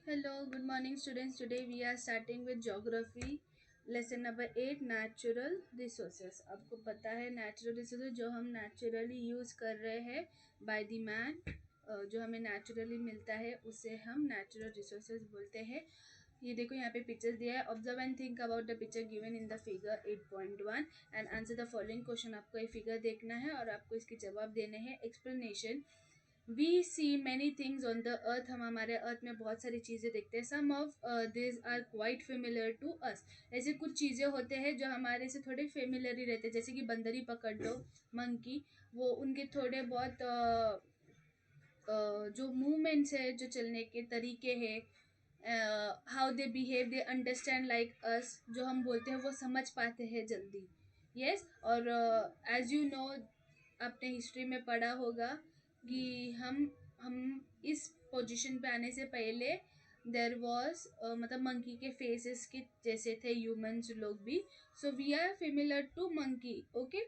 Hello, good morning students. Today we are starting with geography lesson number 8 natural resources. आपको पता है natural resources जो हम naturally use कर रहे हैं by the man, जो हमें naturally मिलता है उसे हम natural resources बोलते हैं. ये देखो यहाँ पे पिक्चर्स दिया है. Observe and think about the picture given in the figure 8.1 and answer the following question. आपको ये फिगर देखना है और आपको इसके जवाब देने हैं. Explanation. We see many things on the earth. हम हमारे अर्थ में बहुत सारी चीज़ें देखते हैं. Some of this are quite familiar to us. ऐसे कुछ चीज़ें होते हैं जो हमारे से थोड़े फेमिलियर ही रहते हैं. जैसे कि बंदरी पकड़ लो, मंकी. वो उनके थोड़े बहुत जो मूवमेंट्स है, जो चलने के तरीके हैं, how they behave, they understand like us. जो हम बोलते हैं वो समझ पाते हैं जल्दी. यस. और एज यू नो, आपने हिस्ट्री में पढ़ा होगा कि हम इस पोजीशन पे आने से पहले देर वॉज मतलब मंकी के फेसेस के जैसे थे ह्यूमंस लोग भी. So we are familiar to monkey. Okay.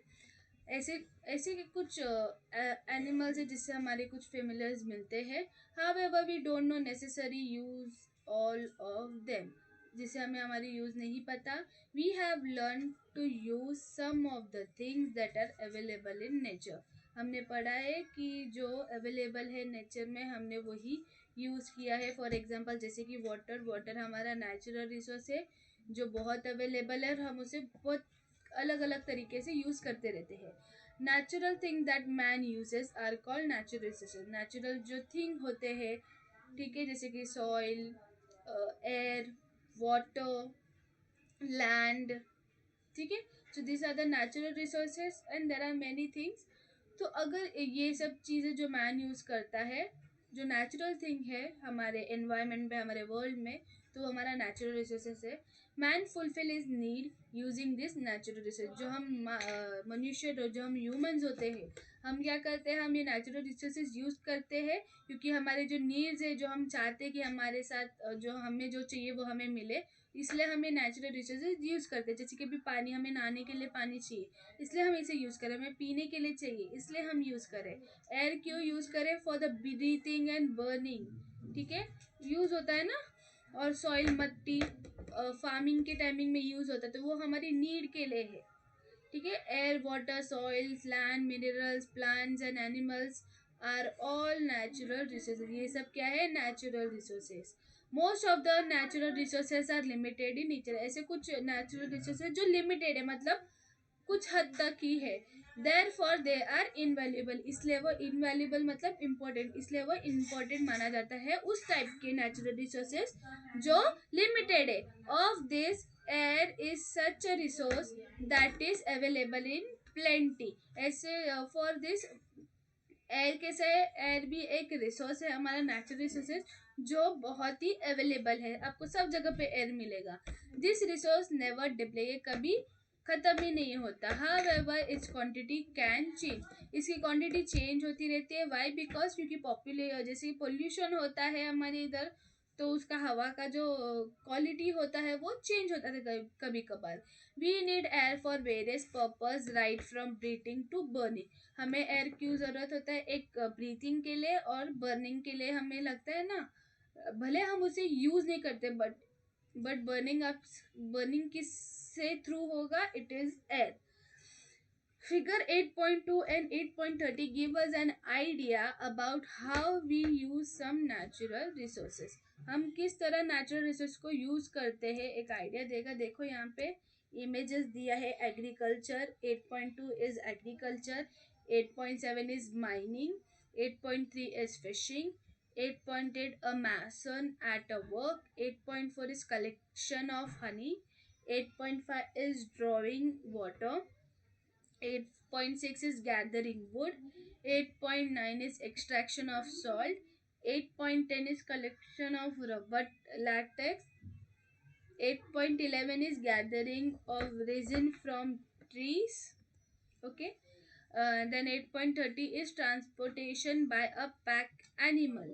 ऐसे ऐसे के कुछ एनिमल्स है जिससे हमारे कुछ फेमिलियर्स मिलते हैं. However we don't know necessary use all of them. जिसे हमें हमारी यूज नहीं पता. We have learn to use some of the things that are available in nature. हमने पढ़ा है कि जो अवेलेबल है नेचर में हमने वही यूज़ किया है. फॉर एग्जांपल जैसे कि वाटर. वाटर हमारा नेचुरल रिसोर्स है जो बहुत अवेलेबल है और हम उसे बहुत अलग अलग तरीके से यूज़ करते रहते हैं. Natural thing that man uses are called natural resources. Natural जो थिंग होते हैं, ठीक है, जैसे कि सॉइल, एयर, वाटर, लैंड. ठीक है. So this are the natural resources and there are many things. तो अगर ये सब चीज़ें जो मैन यूज़ करता है, जो नेचुरल थिंग है हमारे एनवायरनमेंट में, हमारे वर्ल्ड में, तो वो हमारा नेचुरल रिसोर्सेज है. Man fulfil is need using this natural resource. जो हम मनुष्य, जो हम ह्यूमंस होते हैं, हम क्या करते हैं, हम ये नेचुरल रिसोर्सेज यूज़ करते हैं क्योंकि हमारे जो नीड्स है, जो हम चाहते हैं कि हमारे साथ जो हमें जो चाहिए वो हमें मिले, इसलिए हम ये नेचुरल रिसोर्सेज यूज़ करते हैं. जैसे कि अभी पानी, हमें नहाने के लिए पानी चाहिए, इसलिए हम इसे यूज़ करें. हमें पीने के लिए चाहिए, इसलिए हम यूज़ करें. एयर क्यों यूज़ करें? For the breathing and burning. ठीक है, यूज़ होता है ना. और सॉइल, मट्टी, फार्मिंग के टाइमिंग में यूज़ होता है, तो वो हमारी नीड के लिए है. ठीक है. Air, water, soils, land, minerals, plants and animals are all natural resources. ये सब क्या है? Natural resources. Most of the natural resources are limited in nature. ऐसे कुछ नेचुरल रिसोर्सेज जो लिमिटेड है, मतलब कुछ हद तक ही है. Therefore they are invaluable. इसलिए वो इनवैल्यूएबल मतलब इम्पोर्टेंट, इसलिए वो इम्पोर्टेंट माना जाता है उस टाइप के नेचुरल रिसोर्सेज जो लिमिटेड है. Of this, air is such a resource that is available in plenty. ऐसे फॉर दिस, एयर कैसे है? एयर भी एक रिसोर्स है हमारा, नेचुरल रिसोर्सेज जो बहुत ही अवेलेबल है. आपको सब जगह पे एयर मिलेगा. This resource never deplete. ये कभी खत्म ही नहीं होता. However its quantity can change. इसकी क्वांटिटी चेंज होती रहती है. वाई? बिकॉज क्योंकि जैसे पोल्यूशन होता है हमारे इधर, तो उसका हवा का जो क्वालिटी होता है वो चेंज होता है कभी कभार. We need air for various purpose, right from breathing to burning. हमें एयर क्यों ज़रूरत होता है? एक ब्रीथिंग के लिए और बर्निंग के लिए. हमें लगता है ना, भले हम उसे यूज़ नहीं करते, बट बर्निंग, आप बर्निंग किस से थ्रू होगा? It is air. Figure 8.2 and 8.30 give us an idea about how we use some natural resources. हम किस तरह नेचुरल रिसोर्स को यूज़ करते हैं, एक आइडिया देगा. देखो यहाँ पे इमेजेस दिया है. Agriculture 8.2 is agriculture, 8.7 is mining, 8.3 is fishing, 8.8 a mason at a work, 8.4 is collection of honey, 8.5 is drawing water, 8.6 is gathering wood, 8.9 is extraction of salt, 8.10 is collection of rubber latex, 8.11 is gathering of resin from trees. Okay. Then 8.30 is transportation by a pack animal.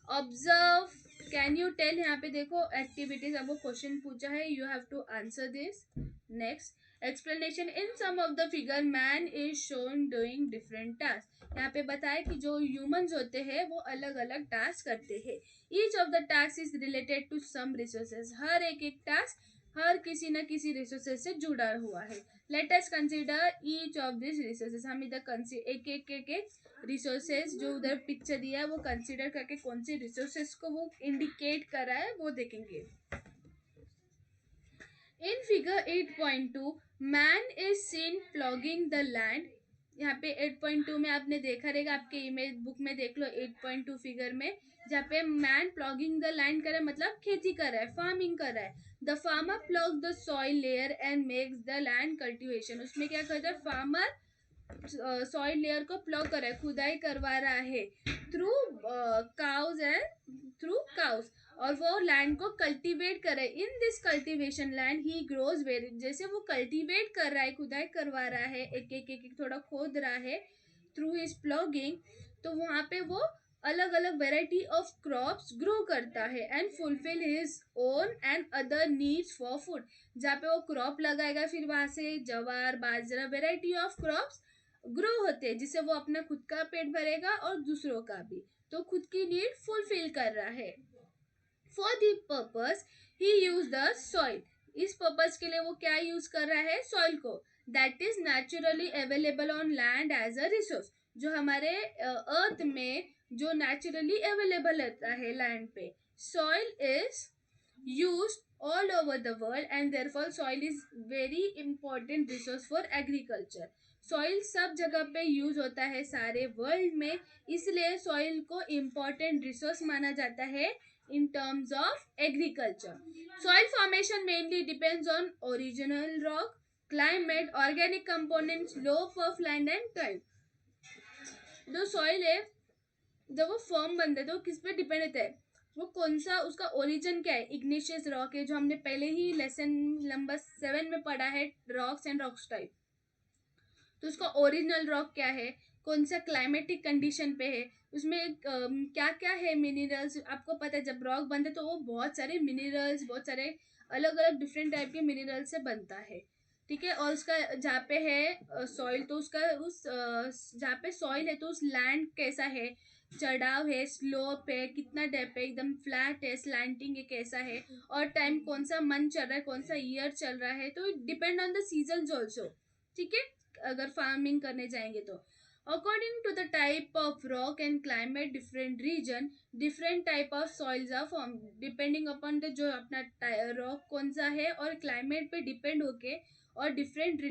Observe. Can you tell. यहाँ पे देखो activities, आपको question पूछा है, you have to answer this. Next, explanation in some of the figure man is shown doing different task. यहाँ पे बताया कि जो ह्यूमंस होते हैं वो अलग अलग टास्क करते हैं। Each of the task is related to some resources. हर एक एक टास्क हर किसी न किसी रिसोर्सेज से जुड़ा हुआ है। Let us consider each of this resources. हम इधर एक रिसोर्सेज जो उधर पिक्चर दिया है वो कंसीडर करके कौन से रिसोर्सेज को वो इंडिकेट कर रहा है वो देखेंगे। In figure 8.2 man is seen plogging the land. यहाँ पे 8.2 में आपने देखा रहेगा, आपके इमेज बुक में देख लो 8.2 फिगर में, जहाँ पे मैन प्लॉगिंग द लैंड कर रहा है मतलब खेती कर रहा है, फार्मिंग कर रहा है। The farmer plough the soil layer and makes the land cultivation. उसमें क्या करता है, फार्मर सॉइल लेयर को प्लॉग कर रहा है, खुदाई करवा रहा है through cows and through cows, और वो लैंड को कल्टीवेट कर रहा है। इन दिस कल्टीवेशन लैंड ही ग्रोज वेरी, जैसे वो कल्टीवेट कर रहा है, खुदाई करवा रहा है, एक थोड़ा खोद रहा है थ्रू हिज प्लॉगिंग, तो वहाँ पे वो अलग अलग वेराइटी ऑफ क्रॉप्स ग्रो करता है and fulfil his own and other needs for food. जहाँ पे वो क्रॉप लगाएगा, फिर वहां से जवार बाजरा वेराइटी ऑफ क्रॉप्स ग्रो होते हैं, जिससे वो अपना खुद का पेट भरेगा और दूसरों का भी, तो खुद की नीड फुलफिल कर रहा है। For the purpose he use the soil. इस पर्पस के लिए वो क्या यूज कर रहा है, सॉइल को, that is naturally available on land as a resource. जो हमारे अर्थ में जो नेचुरली अवेलेबल रहता है लैंड पे, soil is used all over the world and therefore soil is very important resource for agriculture। Soil सब जगह पे यूज होता है सारे वर्ल्ड में, इसलिए सॉइल को इम्पोर्टेंट रिसोर्स माना जाता है in terms of agriculture। Soil formation mainly depends on original rock, climate, organic components, slope of land and time। जो सॉइल है जब वो फॉर्म बनता है तो किस पे डिपेंड रहता है, वो कौन सा उसका ओरिजिन क्या है। इग्निशियस रॉक है जो हमने पहले ही लेसन नंबर 7 में पढ़ा है, रॉक्स एंड रॉक्स टाइप। तो उसका ओरिजिनल रॉक क्या है, कौन सा क्लाइमेटिक कंडीशन पे है, उसमें क्या क्या है मिनरल्स। आपको पता है जब रॉक बनता है तो वो बहुत सारे मिनरल्स, बहुत सारे अलग अलग डिफरेंट टाइप के मिनरल से बनता है, ठीक है। और उसका जहाँ पे है सॉइल, तो उसका उस जहाँ पे सॉइल है तो उस लैंड कैसा है, चढ़ाव है, स्लोप है, कितना डेप है, एकदम फ्लैट है, स्लैंटिंग है, कैसा है, और टाइम कौन सा मंथ चल रहा है, कौन सा ईयर चल रहा है, तो depend on the season also, ठीक है, अगर फार्मिंग करने जाएंगे तो। According to the type of rock and climate different region different type of soils are form. Depending upon the जो अपना रॉक कौन सा है और क्लाइमेट पे डिपेंड होके और डिफरेंट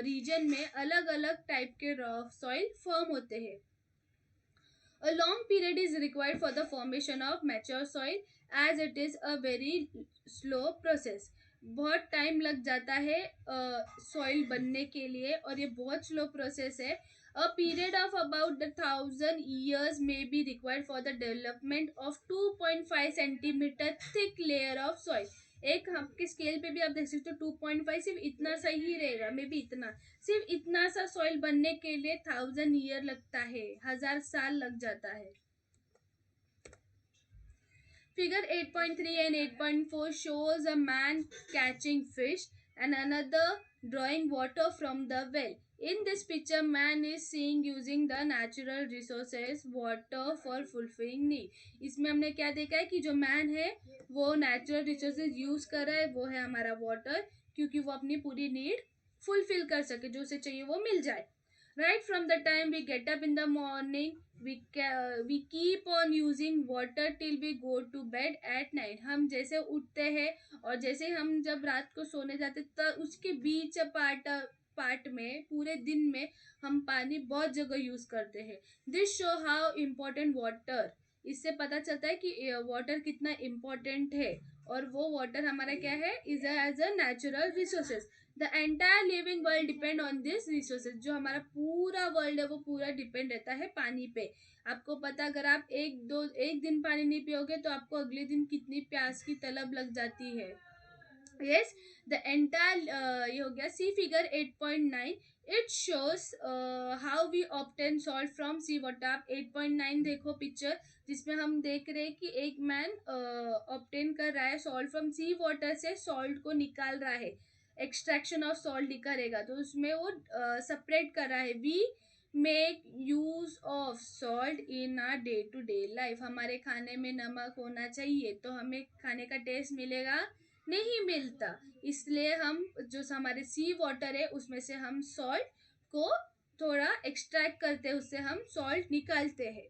रीजन में अलग अलग टाइप के रॉक सॉइल फॉर्म होते हैं। A long period is required for the formation of mature soil as it is a very slow process। बहुत टाइम लग जाता है सॉइल बनने के लिए और ये बहुत स्लो प्रोसेस है। A period of about the 1000 years may be required for the development of 2.5 centimeter thick layer of soil। एक आपके स्केल पे भी आप देख सकते हो 2.5 सिर्फ इतना सा ही रहेगा, मे बी इतना, सिर्फ इतना सा सॉइल बनने के लिए 1000 ईयर लगता है, 1000 साल लग जाता है। Figure 8.3 and 8.4 shows a man catching fish and another drawing water from the well। In this picture, man is seeing using the natural resources water for fulfilling need। इसमें हमने क्या देखा है कि जो मैन है वो नेचुरल रिसोर्सेज यूज कर रहा है, वो है हमारा वाटर, क्योंकि वो अपनी पूरी नीड फुलफिल कर सके, जो उसे चाहिए वो मिल जाए। Right from the time we get up in the morning, we keep on using water till we go to bed at night। हम जैसे उठते हैं और जैसे हम जब रात को सोने जाते तब उसके बीच पार्ट में पूरे दिन में हम पानी बहुत जगह यूज करते हैं। This show how important water, इससे पता चलता है कि वाटर कितना इम्पोर्टेंट है, और वो वाटर हमारा क्या है, is as a natural resources. The entire living world depend on this resources. जो हमारा पूरा वर्ल्ड है वो पूरा डिपेंड रहता है पानी पे। आपको पता, अगर आप एक दिन पानी नहीं पियोगे तो आपको अगले दिन कितनी प्यास की तलब लग जाती है। यस, द एंटायर ये हो गया। See figure 8.9 it shows how we obtain salt from sea water. आप 8.9 देखो पिक्चर, जिसमें हम देख रहे हैं कि एक मैन ऑब्टेन कर रहा है सॉल्ट फ्रॉम सी वाटर, से सॉल्ट को निकाल रहा है। एक्सट्रैक्शन ऑफ सॉल्ट लिखा रहेगा तो उसमें वो सेपरेट कर रहा है। We make use of salt in our day to day life. हमारे खाने में नमक होना चाहिए तो हमें खाने का टेस्ट मिलेगा, नहीं मिलता। इसलिए हम जो हमारे सी वाटर है उसमें से हम सॉल्ट को थोड़ा एक्सट्रैक्ट करते हैं, उससे हम सॉल्ट निकालते हैं।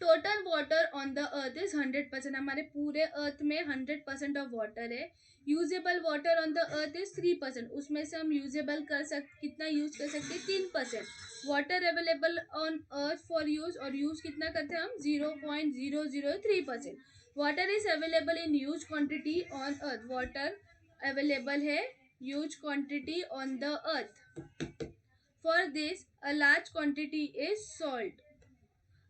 Total water on the earth is 100%। हमारे पूरे अर्थ में 100% ऑफ वाटर है। Usable water on the earth is 3%। उसमें से हम यूजेबल कितना यूज कर सकते हैं, 3%। Water available on earth for use, और यूज कितना करते हैं हम, 0.003%। Water is available in huge quantity on earth. Water available है huge quantity on the earth. For this a large quantity is salt.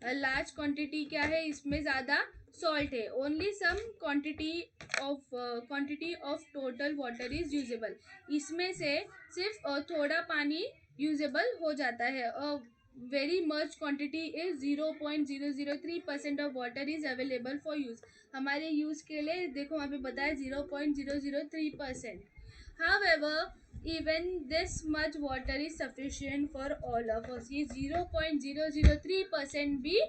Large quantity क्या है, इसमें ज़्यादा सॉल्ट है। Only some quantity of total water is usable. इसमें से सिर्फ थोड़ा पानी यूजेबल हो जाता है। Very much quantity is 0.003% of water is available for use. हमारे यूज के लिए देखो वहाँ पे बताया 0.003%। However, even this much water is sufficient for all of us। ये 0.003% भी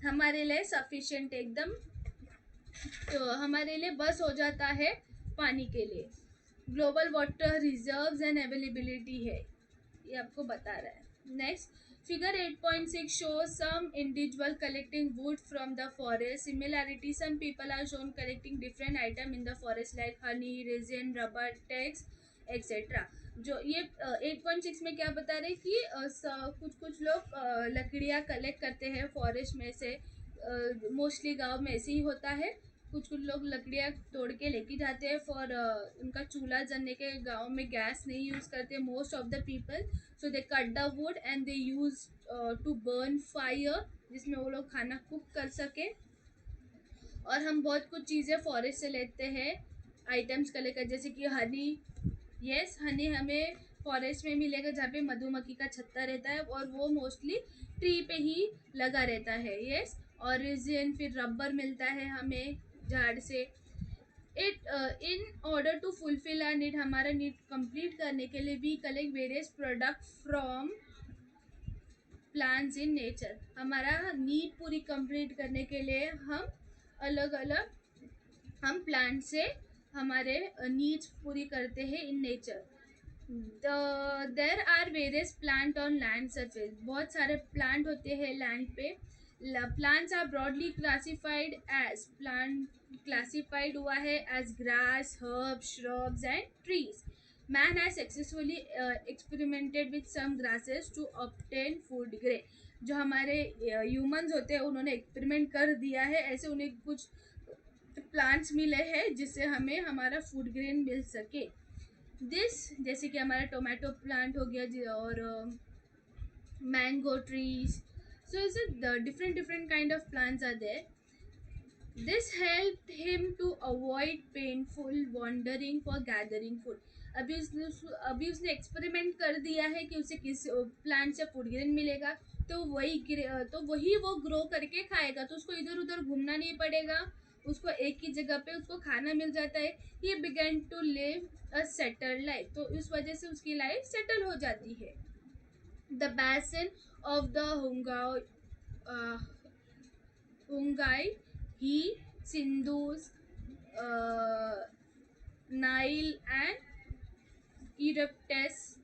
हमारे लिए सफिशिएंट एकदम, तो हमारे लिए बस हो जाता है पानी के लिए। Global water reserves and availability है, ये आपको बता रहा है। Next figure 8.6 shows some individual collecting wood from the forest similarity। some people are shown collecting different item in the forest like honey, resin, rubber, text, etc। जो ये 8.6 में क्या बता रहे कि कुछ कुछ लोग लकड़ियाँ कलेक्ट करते हैं फॉरेस्ट में से। मोस्टली गांव में ऐसे ही होता है। कुछ कुछ लोग लकड़ियाँ तोड़ के लेके जाते हैं फॉर उनका चूल्हा जलने के। गांव में गैस नहीं यूज़ करते most of the people, so they cut the wood and they use to burn fire, जिसमें वो लोग खाना कुक कर सके। और हम बहुत कुछ चीज़ें फॉरेस्ट से लेते हैं आइटम्स का लेकर, जैसे कि हनी। यस, हनी हमें फॉरेस्ट में मिलेगा जहाँ पे मधुमक्खी का छत्ता रहता है और वो मोस्टली ट्री पे ही लगा रहता है। यस, और रेजिन, फिर रबर मिलता है हमें झाड़ से। It in order to fulfil our need, हमारा नीड कंप्लीट करने के लिए we collect various product from plants in nature. हमारा नीड पूरी कंप्लीट करने के लिए हम अलग अलग हम प्लांट से हमारे नीड्स पूरी करते हैं in nature. There are various plant on land surface, बहुत सारे प्लांट होते हैं लैंड पे। Plants are broadly classified as, plant classified हुआ है as grass, herb, shrubs and trees. Man has successfully experimented with some grasses to obtain food grain. जो हमारे humans होते हैं उन्होंने एक्सपेरिमेंट कर दिया है, ऐसे उन्हें कुछ प्लांट्स मिले हैं जिससे हमें हमारा फूड ग्रेन मिल सके। दिस जैसे कि हमारा टोमेटो प्लांट हो गया और mango trees. So is different different kind of plants are there. This help him to avoid painful wandering for gathering food. अभी उसने एक्सपेरिमेंट कर दिया है कि उसे किस प्लांट से फूड ग्रेन मिलेगा, तो वही वो ग्रो करके खाएगा, तो उसको इधर उधर घूमना नहीं पड़ेगा, उसको एक ही जगह पे उसको खाना मिल जाता है। He began to live a settled life, तो इस वजह से उसकी लाइफ सेटल हो जाती है। The basin of the Hwang, He, सिंधुस, Nile and Euphrates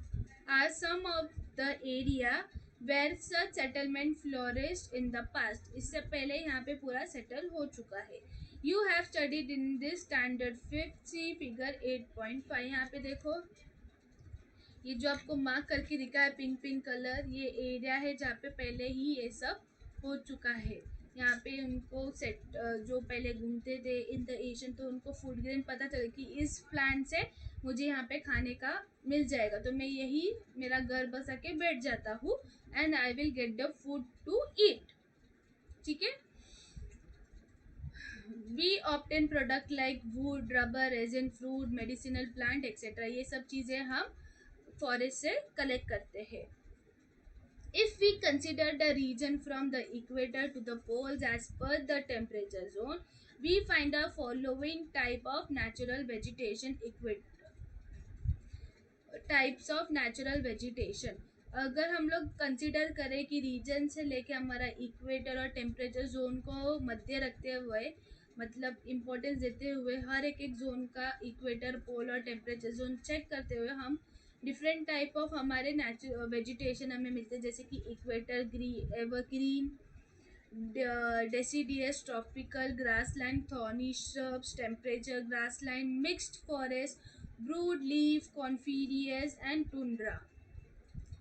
are some of the area where such settlement flourished in the past। इससे पहले यहाँ पे पूरा सेटल हो चुका है। You have studied in this standard 5th C figure 8.5। यहाँ पे देखो ये जो आपको मार्क करके दिखा है पिंक पिंक कलर, ये एरिया है जहाँ पे पहले ही ये सब हो चुका है। यहाँ पे उनको जो पहले घूमते थे इन द एशियन, तो उनको फूड ग्रेन पता चला कि इस प्लांट से मुझे यहाँ पे खाने का मिल जाएगा, तो मैं यही मेरा घर बसा के बैठ जाता हूँ and I will get the food to eat. ठीक है। We obtain product like wood, rubber, resin, fruit, medicinal plant etcetera. ये सब चीज़ें हम फॉरेस्ट से कलेक्ट करते हैं। If we consider the region from the equator to the poles as per the temperature zone, we find the following type of natural vegetation types of natural vegetation. अगर हम लोग कंसिडर करें कि reason से लेके हमारा इक्वेटर और temperature zone को मध्य रखते हुए, मतलब इम्पोर्टेंस देते हुए, हर एक जोन का इक्वेटर, पोल और टेम्परेचर जोन चेक करते हुए हम डिफरेंट टाइप ऑफ हमारे नेचुरल वेजिटेशन हमें मिलते हैं, जैसे कि equator evergreen, deciduous tropical grassland, thorny shrubs, temperature grassland, mixed forest, broadleaf, coniferous and tundra.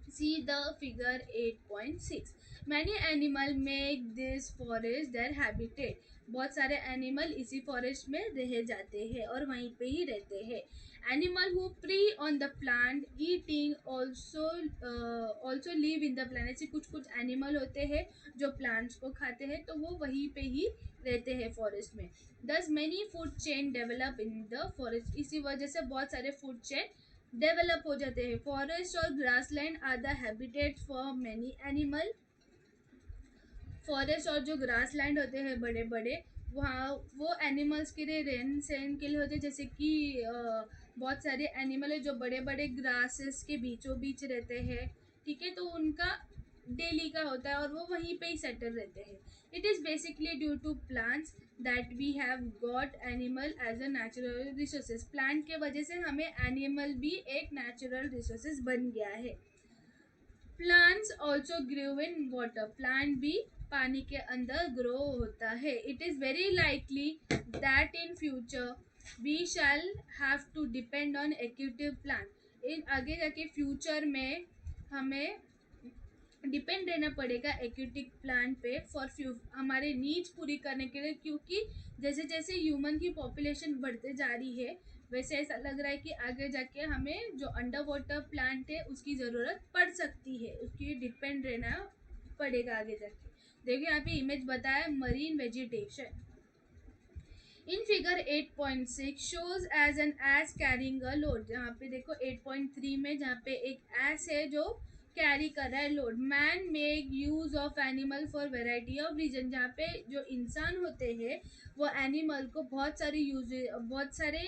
See the figure 8.6. Many animal make this forest their habitat. बहुत सारे एनिमल इसी forest में रह जाते हैं और वहीं पे ही रहते हैं. Animal who pre on the plant eating also live in the plant. ऐसे कुछ कुछ एनिमल होते हैं जो प्लांट्स को खाते हैं, तो वो वहीं पे ही रहते हैं फॉरेस्ट में. दस many food chain develop in the forest. इसी वजह से बहुत सारे फूड चेन डेवलप हो जाते हैं. फॉरेस्ट और grassland are the habitat for many animal. Forest और जो ग्रास लैंड होते हैं बड़े बड़े, वहाँ वो एनिमल्स के लिए रहन सहन के लिए होते हैं. जैसे कि बहुत सारे एनिमल है जो बड़े बड़े ग्रासेस के बीचों बीच रहते हैं, ठीक है, तो उनका डेली का होता है और वो वहीं पे ही सेटल रहते हैं. It is basically due to plants that we have got animal as a natural resources. Plant के वजह से हमें एनिमल भी एक नेचुरल रिसोर्सेज बन गया है. Plants also grow in water. Plant भी पानी के अंदर ग्रो होता है. It is very likely that in future we shall have to depend on active plant. In आगे जाके फ्यूचर में हमें डिपेंड रहना पड़ेगा एक्वेटिक प्लांट पे फॉर फ्यू हमारे नीड्स पूरी करने के लिए, क्योंकि जैसे जैसे ह्यूमन की पॉपुलेशन बढ़ते जा रही है, वैसे ऐसा लग रहा है कि आगे जाके हमें जो अंडर वाटर प्लांट है उसकी ज़रूरत पड़ सकती है, उसकी डिपेंड रहना पड़ेगा आगे जाके. देखिए यहाँ पे इमेज बताया marine vegetation. In figure 8.6 shows as an ass carrying a load. जहाँ पे देखो 8.3 में जहाँ पे एक एस है जो कैरी कर रहा है load. Man make use of animal for variety of reason. जहाँ पे जो इंसान होते हैं वो एनिमल को बहुत सारे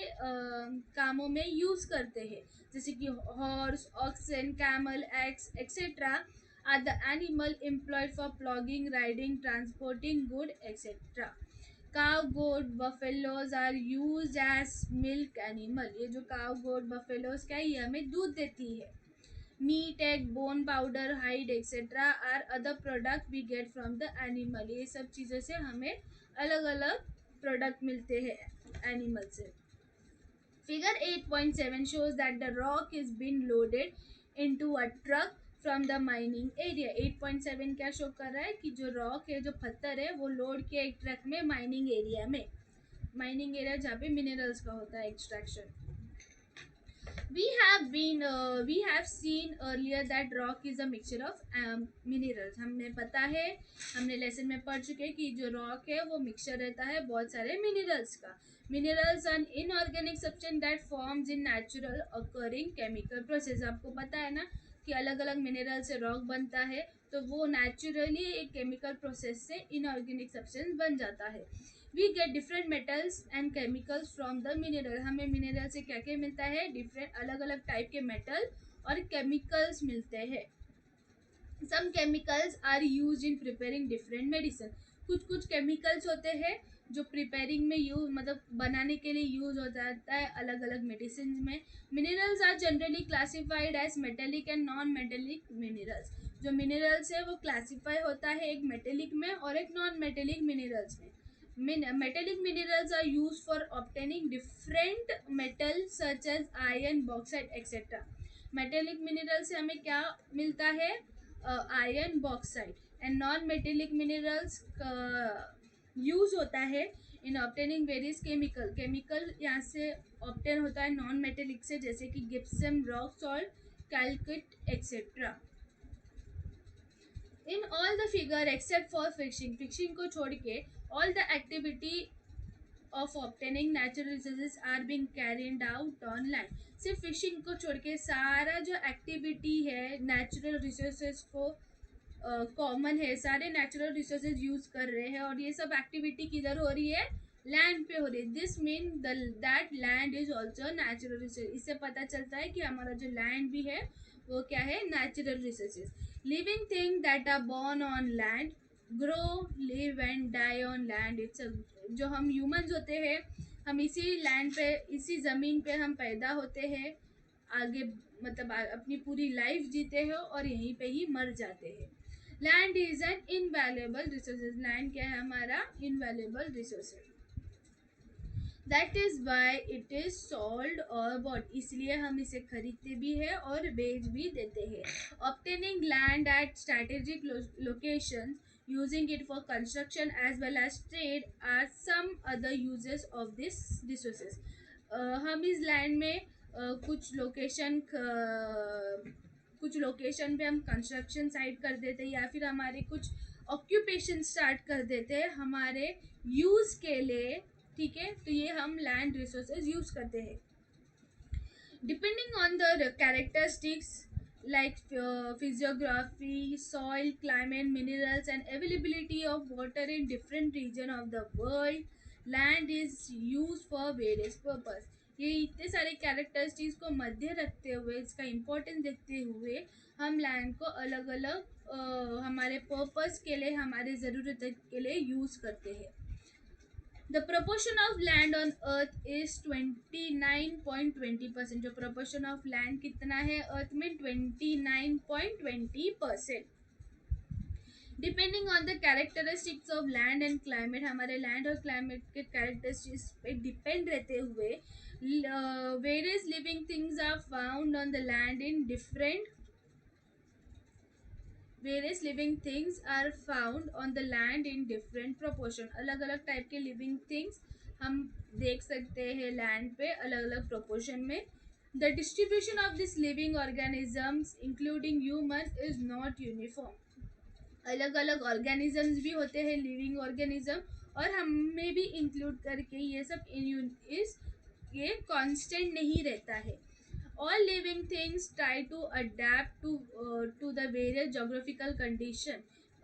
कामों में यूज़ करते हैं, जैसे कि horse, oxen, camel, ex etcetera are the animal employed for ploughing, riding, transporting good etcetera. Cow goat buffaloes are use as milk animal. ये जो काव गोट बफेलोज क्या है, ये हमें दूध देती है. Meat, egg, bone powder, hide etcetera are other product we get from the animal. ये सब चीज़ों से हमें अलग अलग प्रोडक्ट मिलते हैं एनिमल से. Figure 8.7 shows that the rock is being loaded into a truck from the mining area. 8.7 क्या शो कर रहा है कि जो रॉक है, जो पत्थर है, वो लोड किया एक ट्रक में माइनिंग एरिया में. माइनिंग एरिया जहाँ पे मिनरल्स का होता है extraction. We have seen earlier that rock is a mixture of minerals. हमें पता है, हमने लेसन में पढ़ चुके हैं कि जो रॉक है वो मिक्सचर रहता है बहुत सारे मिनरल्स का. Minerals are inorganic substance that forms in natural occurring chemical process. आपको पता है ना कि अलग अलग मिनरल से रॉक बनता है, तो वो नेचुरली एक केमिकल प्रोसेस से इनऑर्गेनिक सब्सटेंस बन जाता है. We get different metals and chemicals from the mineral. हमें मिनरल से क्या क्या मिलता है, डिफरेंट अलग अलग टाइप के मेटल और केमिकल्स मिलते हैं. Some chemicals are use in preparing different medicine. कुछ कुछ केमिकल्स होते हैं जो प्रिपेयरिंग में यूज मतलब बनाने के लिए यूज हो जाता है अलग अलग मेडिसिन में. Minerals are generally classified as metallic and non metallic minerals. जो मिनरल्स है वो क्लासिफाई होता है एक मेटेलिक में और एक नॉन मेटेलिक मिनरल्स में. Metallic minerals are used for obtaining different metals such as iron, bauxite, etc. Metallic mineral से हमें क्या मिलता है, iron, bauxite. And non metallic minerals use होता है इन ऑब्टेनिंग वेरियस केमिकल यहाँ से ऑब्टेन होता है नॉन मेटेलिक से, जैसे कि gypsum, rock salt, calcite etcetera. In all the figure except for fishing को छोड़ के all the activity of obtaining natural resources are being carried out on land. सिर्फ फिशिंग को छोड़ के सारा जो एक्टिविटी है नेचुरल रिसोर्सेज को कॉमन है, सारे नेचुरल रिसोर्सेज यूज कर रहे हैं और ये सब एक्टिविटी किधर हो रही है, लैंड पे हो रही है, this mean that land is also natural resource. इससे पता चलता है कि हमारा जो लैंड भी है वो क्या है, natural resources. Living thing that are born on land grow live and die on land it's. जो हम ह्यूमंस होते हैं, हम इसी लैंड पे, इसी ज़मीन पे हम पैदा होते हैं, आगे मतलब अपनी पूरी लाइफ जीते हैं और यहीं पे ही मर जाते हैं। Land is an invaluable resources. Land क्या है, हमारा इनवैल्यूएबल रिसोर्स है। That is why it is sold और बॉट, इसलिए हम इसे खरीदते भी है और बेच भी देते हैं। Obtaining land at strategic locations, using it for construction as well as trade are some other uses of this resources. हम इस लैंड में कुछ लोकेशन पे हम कंस्ट्रक्शन साइट कर देते हैं, या फिर हमारे कुछ ऑक्यूपेशन स्टार्ट कर देते हैं हमारे यूज़ के लिए, ठीक है। तो ये हम लैंड रिसोर्सेज यूज़ करते हैं। Depending on the characteristics like physiography, soil, climate, minerals, and availability of water in different region of the world, land is used for various purpose. ये इतने सारे कैरेक्टरिस्टिक्स को मध्य रखते हुए, इसका इम्पोर्टेंस देखते हुए, हम लैंड को अलग अलग हमारे पर्पस के लिए, हमारे ज़रूरत के लिए यूज़ करते हैं। The proportion of land on earth is 29.20%। जो proportion of land कितना है earth में, 29.20%। Depending on the characteristics of land and climate, हमारे लैंड और क्लाइमेट के कैरेक्टरिस्टिक्स पे डिपेंड रहते हुए, various living things are found on the land in different various living things are found on the land in different proportion. अलग अलग type के living things हम देख सकते हैं लैंड पे अलग अलग प्रोपोर्शन में। The distribution of this living organisms including human is not uniform. अलग अलग ऑर्गेनिजम्स भी होते हैं, लिविंग ऑर्गेनिज्म, और हमें भी इंक्लूड करके ये सब ये कांस्टेंट नहीं रहता है। All living things try to adapt to the various geographical condition।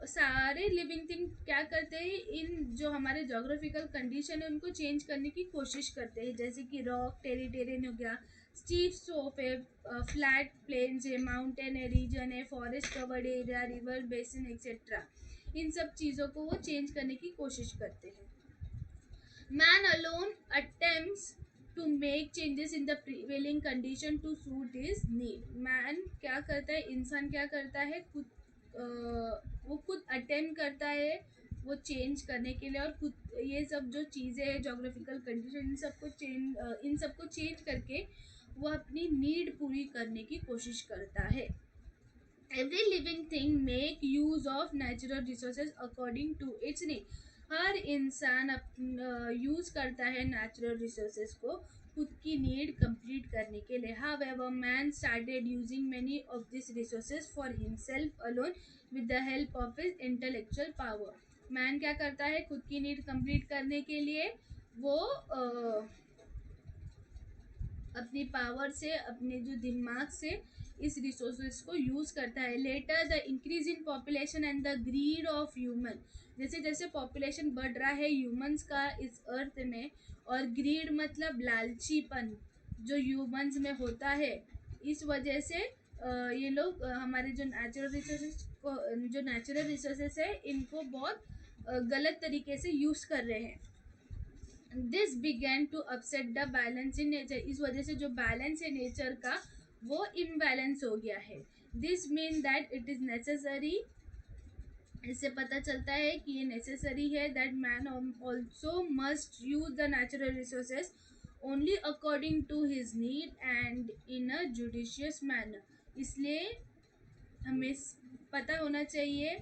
सारे लिविंग थिंग क्या करते हैं, इन जो हमारे जोग्राफिकल कंडीशन है उनको चेंज करने की कोशिश करते हैं। जैसे कि रॉक टेरिटेरियन हो गया, स्टीप स्लोप है, फ्लैट प्लेन्स है, माउंटेन है, रीजन है, forest covered area, river basin etcetera, इन सब चीज़ों को वो चेंज करने की कोशिश करते हैं। Man alone attempts to make changes in the prevailing condition to suit his need। Man क्या करता है, इंसान क्या करता है, वो खुद अटेम्प्ट करता है वो चेंज करने के लिए, और खुद ये सब जो चीज़ें हैं, जोग्राफिकल कंडीशन, इन सबको चेंज करके वो अपनी नीड पूरी करने की कोशिश करता है। Every living thing make use of natural resources according to its need. हर इंसान यूज़ करता है नेचुरल रिसोर्सेज को खुद की नीड कंप्लीट करने के लिए। However man started using many of this resources for himself alone with the help of his intellectual power. Man क्या करता है, खुद की नीड कंप्लीट करने के लिए वो अपनी पावर से, अपने जो दिमाग से इस रिसोर्सेज को यूज़ करता है। Later the increase in population and the greed of human, जैसे जैसे पॉपुलेशन बढ़ रहा है ह्यूमंस का इस अर्थ में, और ग्रीड मतलब लालचीपन जो ह्यूमंस में होता है, इस वजह से ये लोग हमारे जो नेचुरल रिसोर्सेज है इनको बहुत गलत तरीके से यूज़ कर रहे हैं। This began to upset the balance in nature, इस वजह से जो बैलेंस है नेचर का वो इम्बैलेंस हो गया है। This mean that it is necessary, इससे पता चलता है कि ये नेसेसरी है that man also must use the natural resources only according to his need and in a judicious manner. इसलिए हमें पता होना चाहिए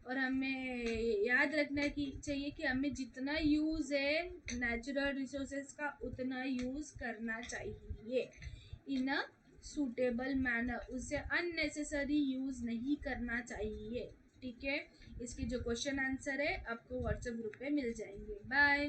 और हमें याद रखना चाहिए कि हमें जितना यूज़ है नेचुरल रिसोर्सेज का उतना यूज़ करना चाहिए इन अ सूटेबल मैनर, उससे अननेसेसरी यूज़ नहीं करना चाहिए। ठीक है, इसके जो क्वेश्चन आंसर है आपको व्हाट्सएप ग्रुप पे मिल जाएंगे। बाय।